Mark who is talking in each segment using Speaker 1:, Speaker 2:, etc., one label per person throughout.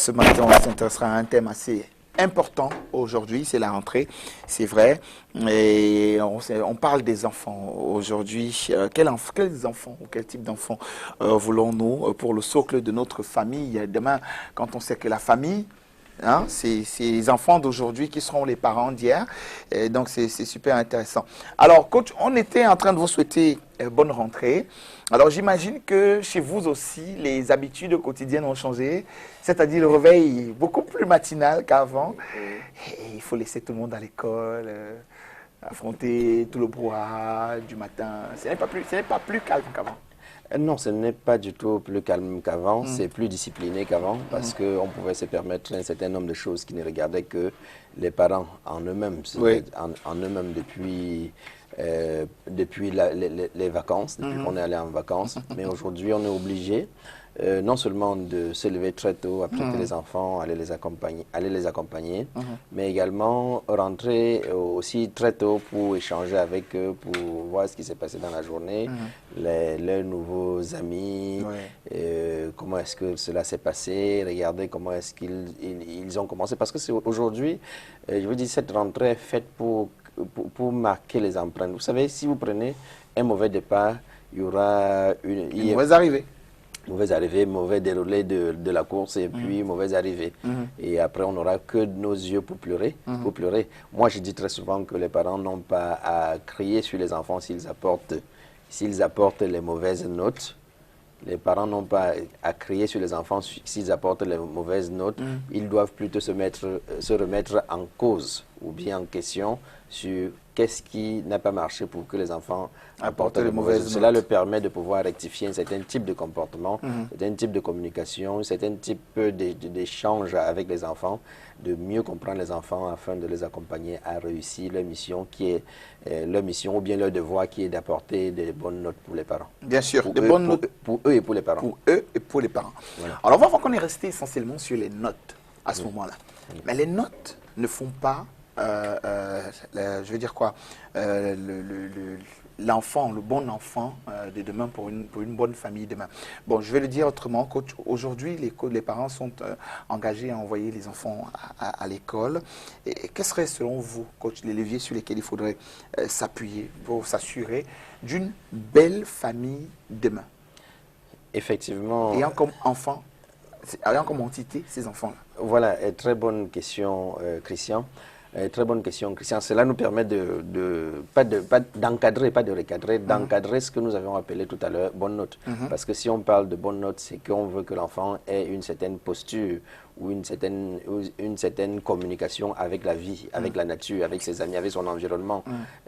Speaker 1: Ce matin, on s'intéressera à un thème assez important aujourd'hui, c'est la rentrée, c'est vrai. Et on parle des enfants aujourd'hui. Quels enfants ou quel type d'enfants voulons-nous pour le socle de notre famille? Demain, quand on sait que la famille, hein, c'est les enfants d'aujourd'hui qui seront les parents d'hier. Et donc, c'est super intéressant. Alors, coach, on était en train de vous souhaiter bonne rentrée. Alors, j'imagine que chez vous aussi, les habitudes quotidiennes ont changé, c'est-à-dire le réveil beaucoup plus matinal qu'avant. Et il faut laisser tout le monde à l'école, affronter tout le brouhaha du matin. Ce n'est pas plus calme qu'avant.
Speaker 2: Non, ce n'est pas du tout plus calme qu'avant, c'est plus discipliné qu'avant parce qu'on pouvait se permettre un certain nombre de choses qui ne regardaient que les parents en eux-mêmes,
Speaker 1: Oui.
Speaker 2: en eux-mêmes depuis les vacances, depuis qu'on est allé en vacances. Mais aujourd'hui, on est obligé non seulement de se lever très tôt, apprêter les enfants, aller les accompagner, mais également rentrer aussi très tôt pour échanger avec eux, pour voir ce qui s'est passé dans la journée, leurs nouveaux amis, comment est-ce que cela s'est passé, regarder comment est-ce qu'ils ont commencé. Parce que c'est aujourd'hui, je veux dire, cette rentrée est faite pour marquer les empreintes. Vous savez, si vous prenez un mauvais départ, il y aura
Speaker 1: Une mauvaise arrivée.
Speaker 2: Mauvaise arrivée, mauvais déroulé de la course et puis mauvaise arrivée. Et après, on n'aura que nos yeux pour pleurer, pour pleurer. Moi, je dis très souvent que les parents n'ont pas à crier sur les enfants s'ils apportent les mauvaises notes. Les parents n'ont pas à crier sur les enfants s'ils apportent les mauvaises notes. Ils doivent plutôt se remettre en cause ou bien en question sur qu'est-ce qui n'a pas marché pour que les enfants apportent les mauvaises notes. Cela leur permet de pouvoir rectifier un certain type de comportement, un certain type de communication, un certain type d'échange avec les enfants, de mieux comprendre les enfants afin de les accompagner à réussir leur mission qui est leur mission ou bien leur devoir qui est d'apporter des bonnes notes pour les parents.
Speaker 1: Bien sûr,
Speaker 2: Pour
Speaker 1: des
Speaker 2: eux,
Speaker 1: bonnes notes
Speaker 2: pour eux et pour les parents.
Speaker 1: pour eux et pour les parents.
Speaker 2: Voilà.
Speaker 1: Alors, on va voir qu'on est resté essentiellement sur les notes à ce moment-là. Mais les notes ne font pas, je veux dire quoi, l'enfant, le bon enfant de demain pour une bonne famille demain. Bon, je vais le dire autrement, coach. Aujourd'hui, les parents sont engagés à envoyer les enfants à l'école. Et quels seraient, selon vous, coach, les leviers sur lesquels il faudrait s'appuyer pour s'assurer d'une belle famille demain?
Speaker 2: Effectivement.
Speaker 1: Ayant comme enfant, ayant comme entité ces enfants-là.
Speaker 2: Voilà, très bonne question, Christian. Très bonne question, Christian. Cela nous permet d'encadrer, pas de recadrer, d'encadrer ce que nous avions appelé tout à l'heure bonne note. Parce que si on parle de bonne note, c'est qu'on veut que l'enfant ait une certaine posture ou une certaine communication avec la vie, avec la nature, avec ses amis, avec son environnement.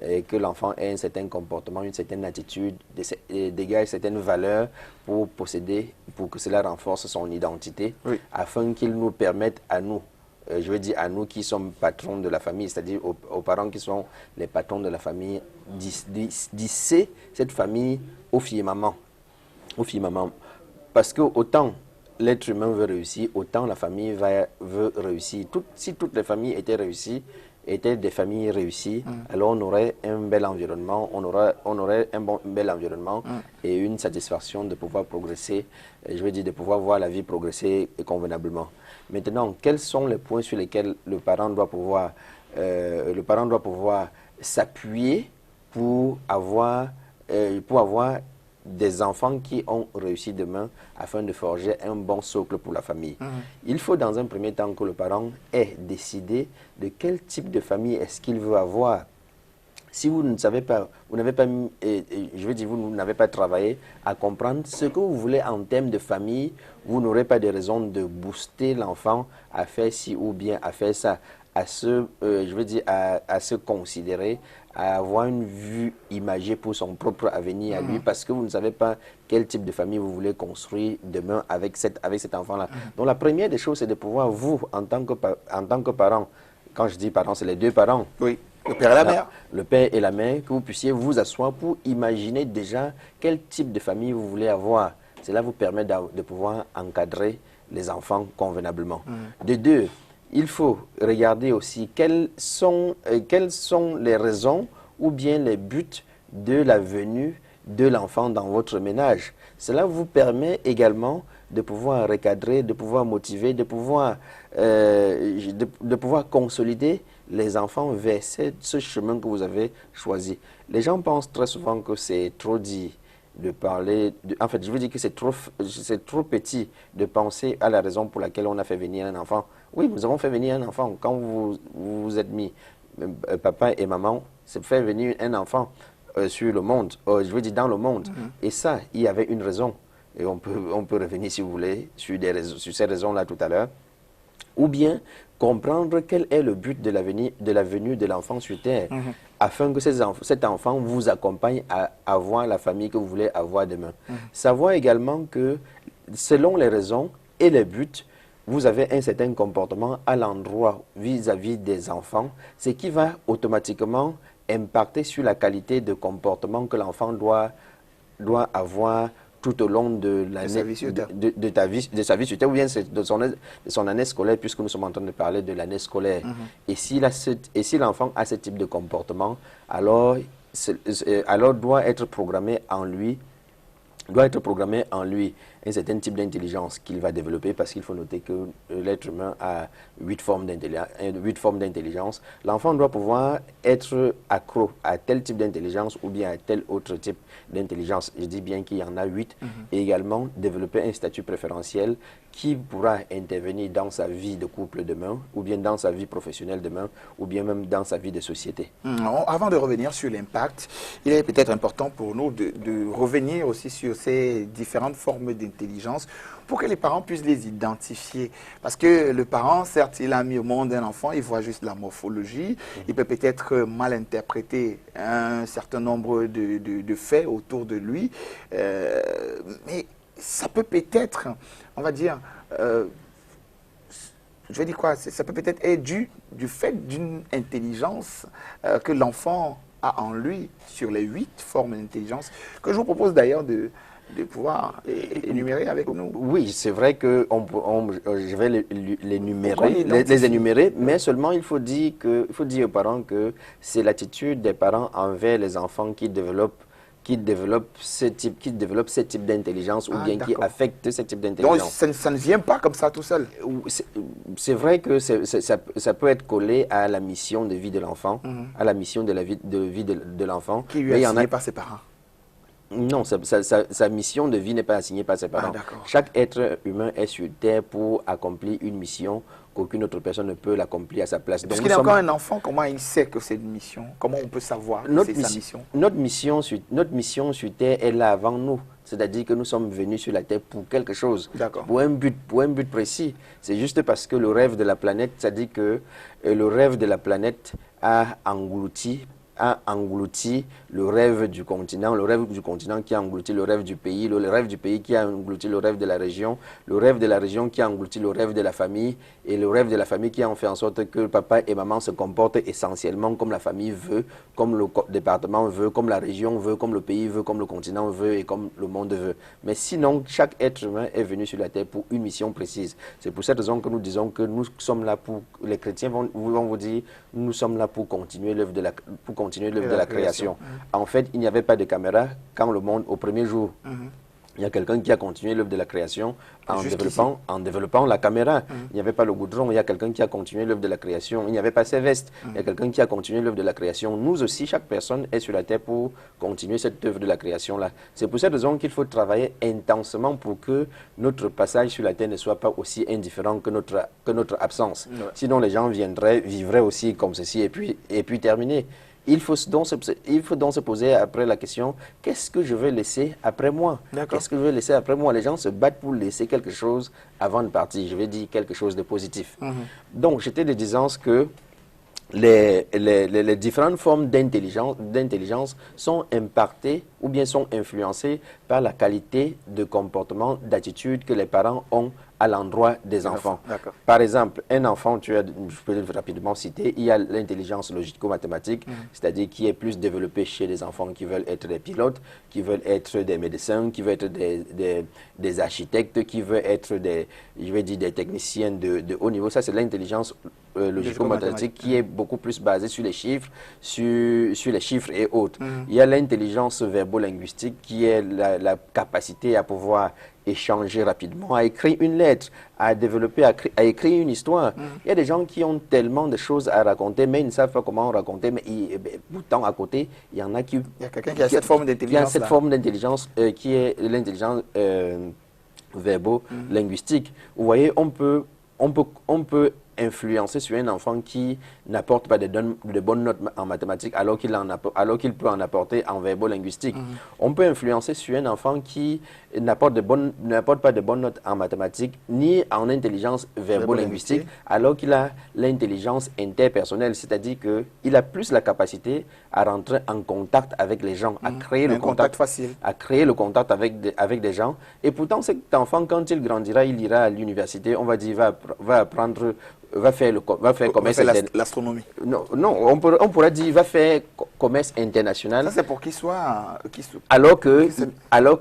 Speaker 2: Et que l'enfant ait un certain comportement, une certaine attitude, dégage certaines valeurs pour posséder, pour que cela renforce son identité, afin qu'il nous permette à nous, je veux dire à nous qui sommes patrons de la famille, c'est-à-dire aux parents qui sont les patrons de la famille, d'hisser cette famille aux filles maman. Aux filles maman. Parce que autant l'être humain veut réussir, autant la famille veut réussir. Si toutes les familles étaient réussies, étaient des familles réussies, alors on aurait un bel environnement, on aurait un bel environnement et une satisfaction de pouvoir progresser, je veux dire de pouvoir voir la vie progresser convenablement. Maintenant, quels sont les points sur lesquels le parent doit pouvoir s'appuyer pour avoir des enfants qui ont réussi demain afin de forger un bon socle pour la famille. Il faut dans un premier temps que le parent ait décidé de quel type de famille est-ce qu'il veut avoir. Si vous ne savez pas, vous n'avez pas, je veux dire, vous n'avez pas travaillé à comprendre ce que vous voulez en termes de famille, vous n'aurez pas de raison de booster l'enfant à faire ci ou bien à faire ça, à se considérer, à avoir une vue imagée pour son propre avenir à lui, parce que vous ne savez pas quel type de famille vous voulez construire demain avec cet enfant-là. Donc la première des choses, c'est de pouvoir, vous, en tant que parent, quand je dis parent, c'est les deux parents.
Speaker 1: Oui. Le père et la mère.
Speaker 2: Le père et la mère, que vous puissiez vous asseoir pour imaginer déjà quel type de famille vous voulez avoir. Cela vous permet de pouvoir encadrer les enfants convenablement. De deux, il faut regarder aussi quelles sont les raisons ou bien les buts de la venue de l'enfant dans votre ménage. Cela vous permet également de pouvoir recadrer, de pouvoir motiver, de pouvoir consolider les enfants vers ce chemin que vous avez choisi. Les gens pensent très souvent que c'est trop dit de parler, en fait, je veux dire que c'est trop petit de penser à la raison pour laquelle on a fait venir un enfant. Oui, nous avons fait venir un enfant. Quand vous vous êtes mis, papa et maman, c'est fait venir un enfant sur le monde, je veux dire dans le monde. Et ça, il y avait une raison. Et on peut revenir, si vous voulez, sur ces raisons-là tout à l'heure. Ou bien comprendre quel est le but de la venue de l'enfant sur Terre, afin que cet enfant vous accompagne à avoir la famille que vous voulez avoir demain. Savoir également que selon les raisons et les buts, vous avez un certain comportement à l'endroit vis-à-vis des enfants, ce qui va automatiquement impacter sur la qualité de comportement que l'enfant doit avoir tout au long de l'année de sa vie sur Terre, ou bien de son année scolaire, puisque nous sommes en train de parler de l'année scolaire. Et si l'enfant a ce type de comportement, alors doit être programmé en lui un certain type d'intelligence qu'il va développer, parce qu'il faut noter que l'être humain a 8 formes d'intelligence. L'enfant doit pouvoir être accro à tel type d'intelligence ou bien à tel autre type d'intelligence. Je dis bien qu'il y en a 8, et également développer un statut préférentiel qui pourra intervenir dans sa vie de couple demain, ou bien dans sa vie professionnelle demain, ou bien même dans sa vie de société.
Speaker 1: Avant de revenir sur l'impact, il est peut-être important pour nous de revenir aussi sur ces différentes formes d'intelligence pour que les parents puissent les identifier. Parce que le parent, certes, il a mis au monde un enfant, il voit juste la morphologie, il peut peut-être mal interpréter un certain nombre de faits autour de lui, mais ça peut peut-être, on va dire, je vais dire quoi, ça peut peut-être être dû du fait d'une intelligence que l'enfant a en lui sur les 8 formes d'intelligence, que je vous propose d'ailleurs de pouvoir énumérer avec nous.
Speaker 2: Oui, c'est vrai que je vais les énumérer, mais seulement il faut dire aux parents que c'est l'attitude des parents envers les enfants qui développe ce type d'intelligence, ou bien qui affecte ce type d'intelligence.
Speaker 1: Donc ça ne vient pas comme ça tout seul.
Speaker 2: C'est vrai que ça peut être collé à la mission de vie de l'enfant, à la mission de vie de l'enfant.
Speaker 1: Qui lui est assignée par ses parents.
Speaker 2: Non, sa mission de vie n'est pas assignée par ses parents. Chaque être humain est sur Terre pour accomplir une mission qu'aucune autre personne ne peut l'accomplir à sa place.
Speaker 1: Parce qu'il est encore un enfant, comment il sait que c'est une mission? Comment on peut savoir que c'est sa mission?
Speaker 2: Notre mission sur Terre est là avant nous. C'est-à-dire que nous sommes venus sur la Terre pour quelque chose, pour un but précis. C'est juste parce que le rêve de la planète, c'est-à-dire que le rêve de la planète a englouti le rêve du continent qui a englouti le rêve du pays, le rêve du pays qui a englouti le rêve de la région qui a englouti le rêve de la famille, et le rêve de la famille qui a fait en sorte que papa et maman se comportent essentiellement comme la famille veut, comme le département veut, comme la région veut, comme le pays veut, comme le continent veut et comme le monde veut. Mais sinon, chaque être humain est venu sur la terre pour une mission précise. C'est pour cette raison que nous disons que nous sommes là pour, les chrétiens vont vous dire, nous sommes là pour continuer l'œuvre de la création. En fait, il n'y avait pas de caméra quand le monde, au premier jour, il y a quelqu'un qui a continué l'œuvre de la création en développant la caméra. Il n'y avait pas le goudron, il y a quelqu'un qui a continué l'œuvre de la création. Il n'y avait pas ces vestes, il y a quelqu'un qui a continué l'œuvre de la création. Nous aussi, chaque personne est sur la terre pour continuer cette œuvre de la création-là. C'est pour cette raison qu'il faut travailler intensement pour que notre passage sur la terre ne soit pas aussi indifférent que notre absence. Sinon, les gens vivraient aussi comme ceci et puis terminer. Il faut donc se poser après la question, qu'est-ce que je vais laisser après moi? Qu'est-ce que je vais laisser après moi? Les gens se battent pour laisser quelque chose avant de partir. Je vais dire quelque chose de positif. Donc, j'étais de disant que les différentes formes d'intelligence sont impactées ou bien sont influencées par la qualité de comportement, d'attitude que les parents ont à l'endroit des enfants. Par exemple, un enfant, je peux rapidement citer, il y a l'intelligence logico-mathématique, c'est-à-dire qui est plus développée chez les enfants qui veulent être des pilotes, qui veulent être des médecins, qui veulent être des architectes, qui veulent être des techniciens de haut niveau. Ça, c'est l'intelligence logico-mathématique qui est beaucoup plus basée sur les chiffres, sur les chiffres et autres. Il y a l'intelligence verbo-linguistique qui est la capacité à pouvoir échanger rapidement, à écrire une lettre, à développer, à écrire une histoire. Il y a des gens qui ont tellement de choses à raconter, mais ils ne savent pas comment raconter. Mais pourtant, à côté, il y en a qui...
Speaker 1: Il y a quelqu'un qui a cette forme d'intelligence.
Speaker 2: Qui a cette forme d'intelligence qui est l'intelligence verbo-linguistique. Vous voyez, on peut influencer sur un enfant qui n'apporte pas de bonnes notes en mathématiques alors qu'il peut en apporter en verbo-linguistique. On peut influencer sur un enfant qui n'apporte pas de bonnes notes en mathématiques ni en intelligence verbo-linguistique alors qu'il a l'intelligence interpersonnelle, c'est-à-dire qu'il a plus la capacité à rentrer en contact avec les gens, à créer le contact
Speaker 1: facile.
Speaker 2: À créer le contact avec des gens. Et pourtant, cet enfant, quand il grandira, il ira à l'université, on va dire, va faire commerce
Speaker 1: l'astronomie.
Speaker 2: Non, on pourrait dire va faire commerce international.
Speaker 1: Ça c'est pour qu'il soit
Speaker 2: alors que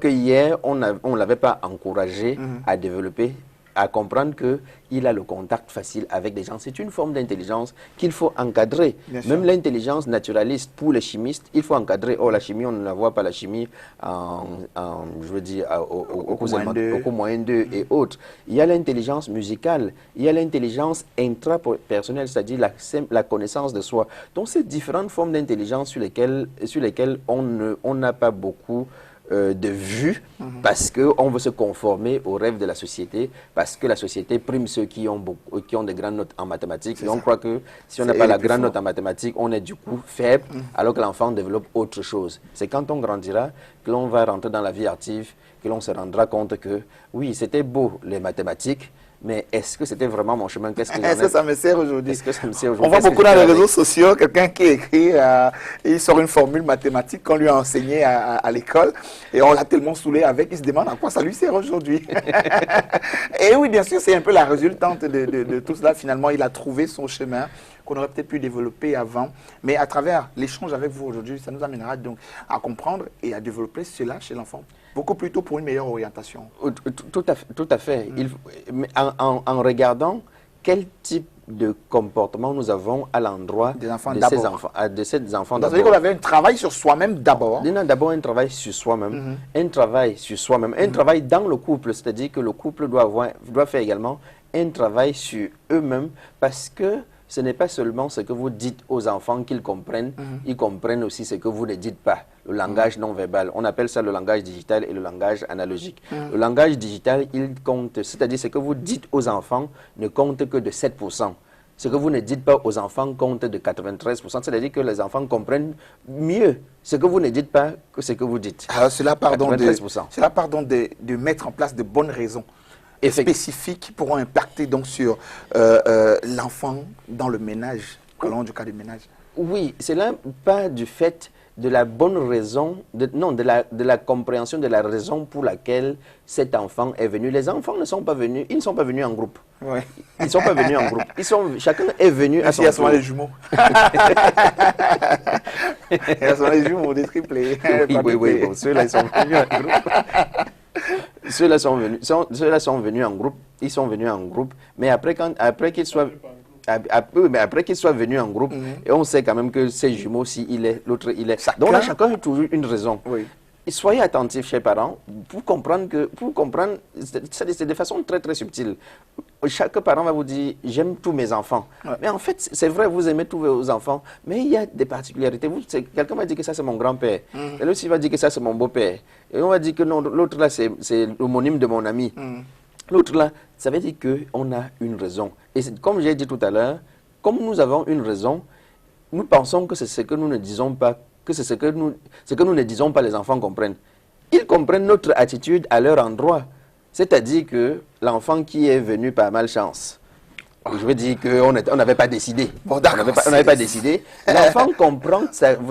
Speaker 2: hier on l'avait pas encouragé à développer, à comprendre qu'il a le contact facile avec des gens. C'est une forme d'intelligence qu'il faut encadrer. Même l'intelligence naturaliste, pour les chimistes, il faut encadrer. Oh, la chimie, on ne la voit pas, la chimie, je veux dire, au cours moyen 2 et autres. Il y a l'intelligence musicale, il y a l'intelligence intrapersonnelle, c'est-à-dire la connaissance de soi. Donc, c'est différentes formes d'intelligence sur lesquelles on n'a pas beaucoup de vue, parce qu'on veut se conformer aux rêves de la société, parce que la société prime ceux qui ont des grandes notes en mathématiques. Et on croit que si on n'a pas la grande note en mathématiques, on est du coup faible, alors que l'enfant développe autre chose. C'est quand on grandira que l'on va rentrer dans la vie active, que l'on se rendra compte que, oui, c'était beau les mathématiques, mais est-ce que c'était vraiment mon chemin?
Speaker 1: Est-ce que ça me sert aujourd'hui?
Speaker 2: Est-ce que ça me sert aujourd'hui?
Speaker 1: On voit beaucoup dans les réseaux sociaux, quelqu'un qui écrit, il sort une formule mathématique qu'on lui a enseignée à l'école, et on l'a tellement saoulé avec, il se demande à quoi ça lui sert aujourd'hui. Et oui, bien sûr, c'est un peu la résultante de tout cela. Finalement, il a trouvé son chemin qu'on aurait peut-être pu développer avant. Mais à travers l'échange avec vous aujourd'hui, ça nous amènera donc à comprendre et à développer cela chez l'enfant beaucoup plus tôt pour une meilleure orientation.
Speaker 2: Tout à fait. En regardant quel type de comportement nous avons à l'endroit de ces enfants.
Speaker 1: Donc, c'est-à-dire qu'on avait un travail sur soi-même d'abord.
Speaker 2: D'abord un travail sur soi-même, un travail travail dans le couple, c'est-à-dire que le couple doit faire également un travail sur eux-mêmes, parce que ce n'est pas seulement ce que vous dites aux enfants qu'ils comprennent, ils comprennent aussi ce que vous ne dites pas. Le langage non verbal, on appelle ça le langage digital et le langage analogique. Le langage digital, il compte, c'est-à-dire ce que vous dites aux enfants ne compte que de 7%. Ce que vous ne dites pas aux enfants compte de 93%, c'est-à-dire que les enfants comprennent mieux ce que vous ne dites pas que ce que vous dites.
Speaker 1: Alors cela part donc de mettre en place de bonnes raisons spécifiques qui pourront impacter donc sur l'enfant dans le ménage, parlons du cas du ménage.
Speaker 2: Oui, c'est là pas du fait de la bonne raison, de la compréhension de la raison pour laquelle cet enfant est venu. Les enfants ne sont pas venus, ils ne sont pas venus en groupe.
Speaker 1: Ouais.
Speaker 2: Ils ne sont pas venus en groupe. Chacun est venu à son tour.
Speaker 1: Il y a les jumeaux. Il y a les jumeaux, des triplés.
Speaker 2: Oui. Bon, ceux-là, ils sont venus en groupe. Ceux-là sont venus en groupe. Ils sont venus en groupe. Mais après qu'ils soient venus en groupe, et on sait quand même que ces jumeaux, si il est, l'autre il est. Donc là, chacun a toujours une raison.
Speaker 1: Oui.
Speaker 2: Et soyez attentifs, chers parents, pour comprendre, c'est de façon très très subtile. Chaque parent va vous dire, j'aime tous mes enfants. Ouais. Mais en fait, c'est vrai, vous aimez tous vos enfants, mais il y a des particularités. Quelqu'un va dire que ça, c'est mon grand-père. Et l'autre, il va dire que ça, c'est mon beau-père. Et on va dire que non, l'autre là, c'est l'homonyme de mon ami. L'autre là, ça veut dire qu'on a une raison. Et comme j'ai dit tout à l'heure, comme nous avons une raison, nous pensons que c'est ce que nous ne disons pas, que c'est ce que nous ne disons pas, les enfants comprennent. Ils comprennent notre attitude à leur endroit. C'est-à-dire que l'enfant qui est venu par malchance, je veux dire qu'on n'avait pas décidé.
Speaker 1: Bon,
Speaker 2: on n'avait pas décidé. L'enfant comprend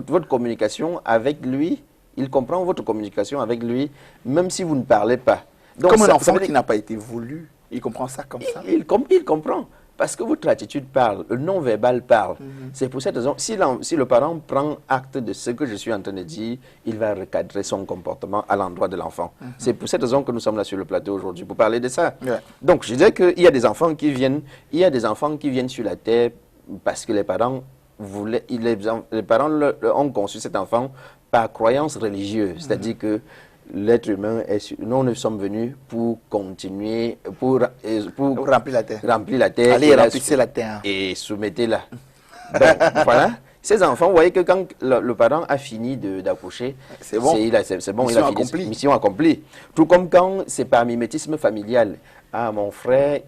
Speaker 2: votre communication avec lui. Il comprend votre communication avec lui, même si vous ne parlez pas.
Speaker 1: Donc, comme un enfant qui n'a pas été voulu, il comprend ça comme ça.
Speaker 2: Il comprend. Parce que votre attitude parle, le non-verbal parle. C'est pour cette raison, si le parent prend acte de ce que je suis en train de dire, il va recadrer son comportement à l'endroit de l'enfant. C'est pour cette raison que nous sommes là sur le plateau aujourd'hui, pour parler de ça. Donc, je disais qu'il y a des enfants qui viennent, sur la terre parce que les parents ont conçu cet enfant par croyance religieuse. C'est-à-dire que l'être humain, nous ne sommes venus pour continuer, pour
Speaker 1: remplir la terre.
Speaker 2: Remplir la terre.
Speaker 1: Allez, remplissez la terre.
Speaker 2: Et soumettez-la. Donc, voilà. Ces enfants, vous voyez que quand le parent a fini d'accoucher,
Speaker 1: c'est bon.
Speaker 2: C'est bon, il a fini. Mission accomplie. Tout comme quand c'est par mimétisme familial. Ah, mon frère,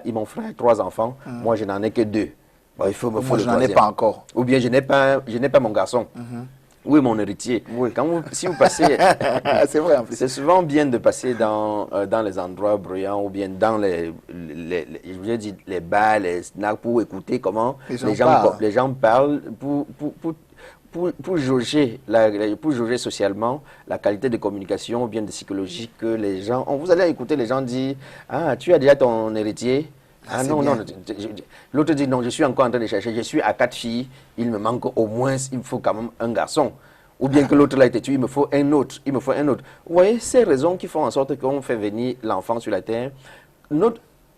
Speaker 2: mon frère a 3 enfants, moi je n'en ai que 2. Bon, il faut me
Speaker 1: moi, je n'en ai pas encore.
Speaker 2: Ou bien je n'ai pas mon garçon. Oui, mon héritier.
Speaker 1: Oui.
Speaker 2: Si vous passez,
Speaker 1: c'est vrai en plus.
Speaker 2: C'est souvent bien de passer dans les endroits bruyants ou bien dans les bars, les snacks pour écouter comment les gens parlent pour jauger socialement la qualité de communication ou bien de psychologie que les gens. Vous allez écouter les gens dire ah, tu as déjà ton héritier. Ah non, bien. Non, l'autre dit non, je suis encore en train de chercher, je suis à 4 filles, il me manque au moins, il me faut quand même un garçon. Ou bien que l'autre l'a été tué, il me faut un autre, Vous voyez, ces raisons qui font en sorte qu'on fait venir l'enfant sur la terre,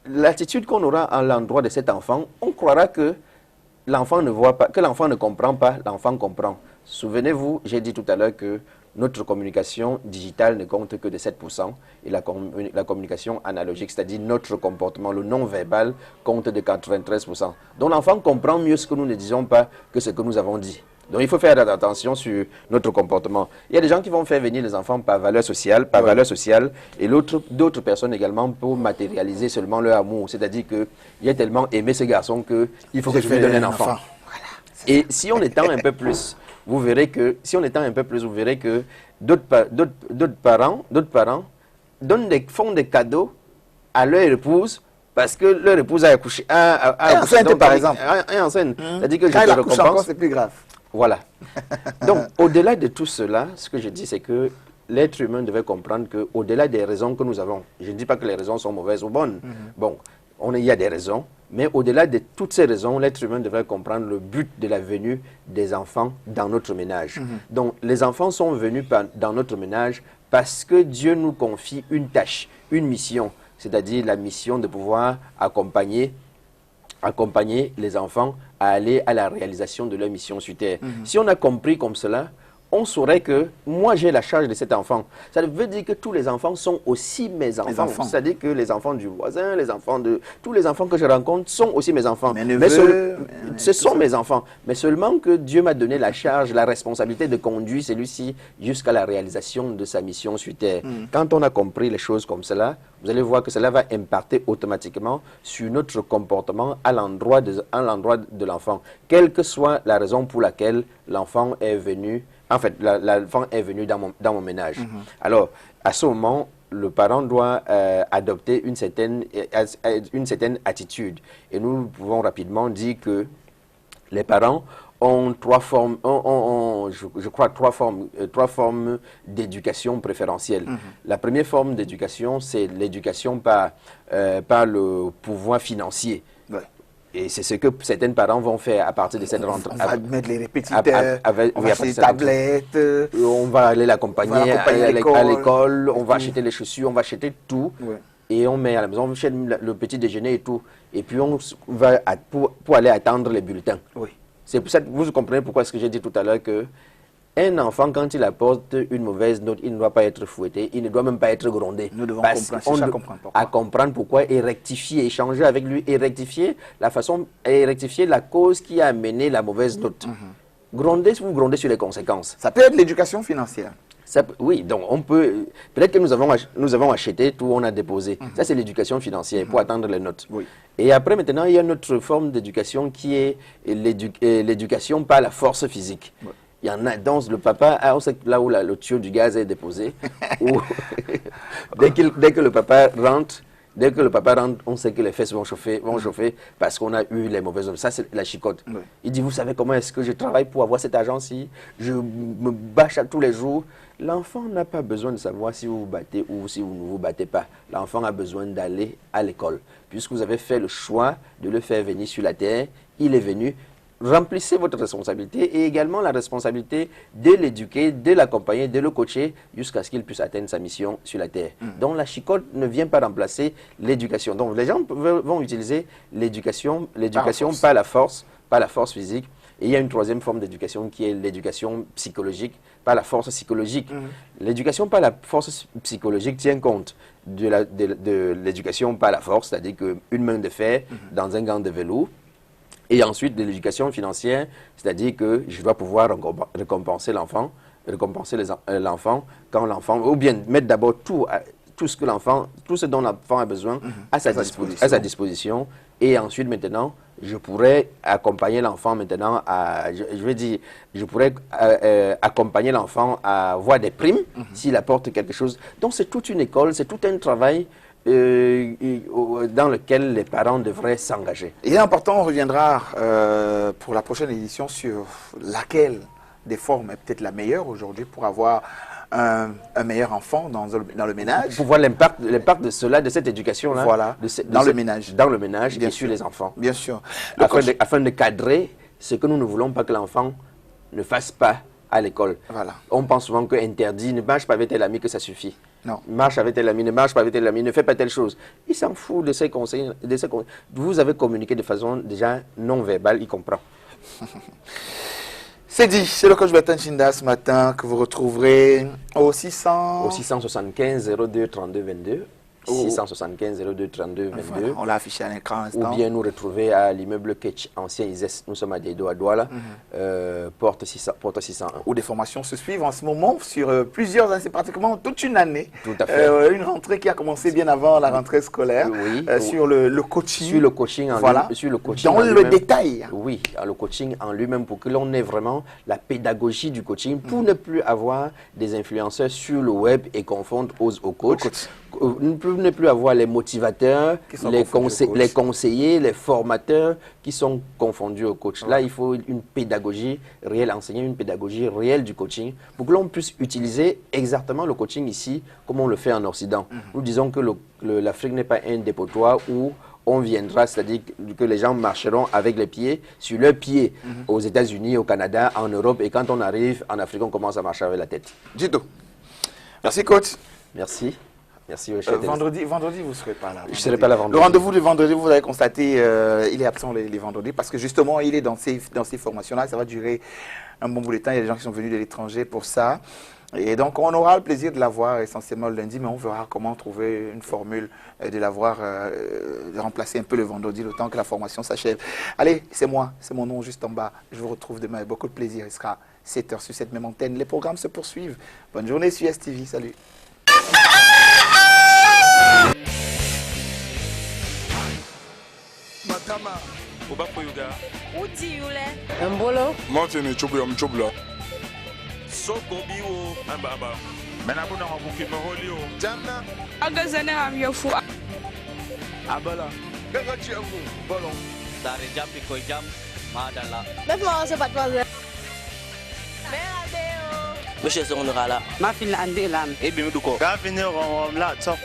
Speaker 2: l'attitude qu'on aura à l'endroit de cet enfant, on croira que l'enfant ne voit pas, que l'enfant ne comprend pas, l'enfant comprend. Souvenez-vous, j'ai dit tout à l'heure que notre communication digitale ne compte que de 7% et la communication analogique, c'est-à-dire notre comportement, le non-verbal, compte de 93%. Donc l'enfant comprend mieux ce que nous ne disons pas que ce que nous avons dit. Donc il faut faire attention sur notre comportement. Il y a des gens qui vont faire venir les enfants par valeur sociale, et d'autres personnes également pour matérialiser seulement leur amour. C'est-à-dire qu'il a tellement aimé ce garçon qu'il faut que je lui donne un enfant. Voilà. Et si on étend un peu plus, vous verrez que d'autres parents font des cadeaux à leur épouse parce que leur épouse a accouché.
Speaker 1: Enceinte, par exemple.
Speaker 2: Enceinte. C'est-à-dire que
Speaker 1: quand elle accouche encore, c'est plus grave.
Speaker 2: Voilà. Donc, au-delà de tout cela, ce que je dis, c'est que l'être humain devait comprendre qu'au-delà des raisons que nous avons, je ne dis pas que les raisons sont mauvaises ou bonnes. Bon, il y a des raisons, mais au-delà de toutes ces raisons, l'être humain devrait comprendre le but de la venue des enfants dans notre ménage. Donc, les enfants sont venus dans notre ménage parce que Dieu nous confie une tâche, une mission, c'est-à-dire la mission de pouvoir accompagner les enfants à aller à la réalisation de leur mission sur Terre. Si on a compris comme cela, on saurait que moi j'ai la charge de cet enfant. Ça veut dire que tous les enfants sont aussi mes enfants. C'est-à-dire que les enfants du voisin, tous les enfants que je rencontre sont aussi mes enfants. Ce sont mes enfants. Mais seulement que Dieu m'a donné la charge, la responsabilité de conduire celui-ci jusqu'à la réalisation de sa mission sur Terre. Quand on a compris les choses comme cela, vous allez voir que cela va impacter automatiquement sur notre comportement à l'endroit de l'enfant. Quelle que soit la raison pour laquelle l'enfant est venu. En fait, l'enfant est venu dans mon ménage. Alors, à ce moment, le parent doit adopter une certaine attitude. Et nous pouvons rapidement dire que les parents ont trois formes d'éducation préférentielle. La première forme d'éducation, c'est l'éducation par le pouvoir financier. Ouais. Et c'est ce que certains parents vont faire à partir de cette rentrée.
Speaker 1: On va mettre les répétiteurs, on va acheter des tablettes.
Speaker 2: On va aller l'accompagner à l'école, on va acheter les chaussures, on va acheter tout. Ouais. Et on met à la maison, on achète le petit déjeuner et tout. Et puis on va pour aller attendre les bulletins. Oui. C'est pour ça que vous comprenez pourquoi ce que j'ai dit tout à l'heure que un enfant, quand il apporte une mauvaise note, il ne doit pas être fouetté, il ne doit même pas être grondé.
Speaker 1: Nous devons
Speaker 2: comprendre pourquoi et rectifier, échanger avec lui et rectifier la cause qui a amené la mauvaise note. Gronder, vous grondez sur les conséquences.
Speaker 1: Ça peut être l'éducation financière.
Speaker 2: Oui, donc on peut. Peut-être que nous avons acheté tout, on a déposé. Ça, c'est l'éducation financière pour attendre les notes. Oui. Et après, maintenant, il y a une autre forme d'éducation qui est l'éducation par la force physique. Oui. Il y en a dans le papa, on sait là où le tuyau du gaz est déposé. Dès que le papa rentre, on sait que les fesses vont chauffer parce qu'on a eu les mauvaises ondes. Ça, c'est la chicotte. Oui. Il dit, vous savez comment est-ce que je travaille pour avoir cet argent-ci? Je me bâche tous les jours. L'enfant n'a pas besoin de savoir si vous vous battez ou si vous ne vous battez pas. L'enfant a besoin d'aller à l'école. Puisque vous avez fait le choix de le faire venir sur la terre, il est venu. Remplissez votre responsabilité et également la responsabilité de l'éduquer, de l'accompagner, de le coacher jusqu'à ce qu'il puisse atteindre sa mission sur la terre. Donc la chicotte ne vient pas remplacer l'éducation. Donc les gens vont utiliser l'éducation par la force physique. Et il y a une troisième forme d'éducation qui est l'éducation psychologique, par la force psychologique. L'éducation par la force psychologique tient compte de l'éducation par la force, c'est-à-dire qu'une main de fer dans un gant de velours. Et ensuite, de l'éducation financière, c'est-à-dire que je dois pouvoir récompenser l'enfant, quand l'enfant, ou bien mettre d'abord tout ce dont l'enfant a besoin à sa disposition. Et ensuite, maintenant, je pourrais accompagner l'enfant maintenant je pourrais accompagner l'enfant à avoir des primes s'il apporte quelque chose. Donc, c'est toute une école, c'est tout un travail dans lequel les parents devraient s'engager.
Speaker 1: Il est important, on reviendra pour la prochaine édition sur laquelle des formes est peut-être la meilleure aujourd'hui pour avoir un meilleur enfant dans le ménage.
Speaker 2: Pour voir l'impact de cela, de cette éducation-là.
Speaker 1: Voilà, dans le ménage.
Speaker 2: Dans le ménage
Speaker 1: Bien
Speaker 2: et sur les enfants.
Speaker 1: Bien sûr.
Speaker 2: Afin de cadrer ce que nous ne voulons pas que l'enfant ne fasse pas à l'école.
Speaker 1: Voilà.
Speaker 2: On pense souvent que interdit, ne marche pas avec tel ami que ça suffit.
Speaker 1: Non.
Speaker 2: Marche avec tel ami, ne marche pas avec tel ami, ne fais pas telle chose. Il s'en fout de ses conseils. Vous avez communiqué de façon déjà non verbale, il comprend.
Speaker 1: C'est dit, c'est le coach Bertin Chinda ce matin que vous retrouverez au
Speaker 2: 675 02 32 22. 675 02 32 22.
Speaker 1: Voilà, on l'a affiché à l'écran.
Speaker 2: Ou bien nous retrouver à l'immeuble Ketch, ancien ISES. Nous sommes à Dedo à Douala, porte 601.
Speaker 1: Où des formations se suivent en ce moment sur plusieurs années, c'est pratiquement toute une année.
Speaker 2: Tout à fait.
Speaker 1: Une rentrée qui a commencé bien avant la rentrée scolaire.
Speaker 2: Oui.
Speaker 1: Sur le coaching.
Speaker 2: Sur le coaching en
Speaker 1: voilà.
Speaker 2: Sur le coaching
Speaker 1: dans le détail.
Speaker 2: Oui, le coaching en lui-même pour que l'on ait vraiment la pédagogie du coaching pour ne plus avoir des influenceurs sur le web et confondre au coach. Ne plus avoir les motivateurs, les conseillers, les formateurs qui sont confondus au coach. Là, il faut une pédagogie réelle, enseigner une pédagogie réelle du coaching pour que l'on puisse utiliser exactement le coaching ici comme on le fait en Occident. Nous disons que l'Afrique n'est pas un dépotoir où on viendra, c'est-à-dire que les gens marcheront avec les pieds, sur leurs pieds, aux États-Unis, au Canada, en Europe, et quand on arrive en Afrique, on commence à marcher avec la tête.
Speaker 1: Du tout. Merci, coach.
Speaker 2: Merci. Merci.
Speaker 1: Vendredi, vous ne serez pas là.
Speaker 2: Je ne serai pas là vendredi.
Speaker 1: Le rendez-vous de vendredi, vous avez constaté, il est absent les vendredis parce que justement, il est dans ces formations-là. Ça va durer un bon bout de temps. Il y a des gens qui sont venus de l'étranger pour ça. Et donc, on aura le plaisir de l'avoir essentiellement le lundi, mais on verra comment trouver une formule de l'avoir, de remplacer un peu le vendredi, le temps que la formation s'achève. Allez, c'est moi, c'est mon nom juste en bas. Je vous retrouve demain avec beaucoup de plaisir. Il sera 7h sur cette même antenne. Les programmes se poursuivent. Bonne journée sur STV. Salut.
Speaker 3: Matama, Oba Poyuga.
Speaker 4: Uti yule.
Speaker 5: Mbolo.
Speaker 3: Mountain Chubla.
Speaker 6: Soko biwo ambaba. Mena kuna wabuki maholio.
Speaker 3: Jamna.
Speaker 4: Agazane amyofu.
Speaker 3: Abala. Gaga chiamu. Bolon.
Speaker 7: Dari jam di koi jam. Madala.
Speaker 5: Laisse-moi sepat fazer.
Speaker 7: Monsieur Sonora.
Speaker 5: Ma fille andi lam.
Speaker 6: Ebi muduko. Gavinero la top.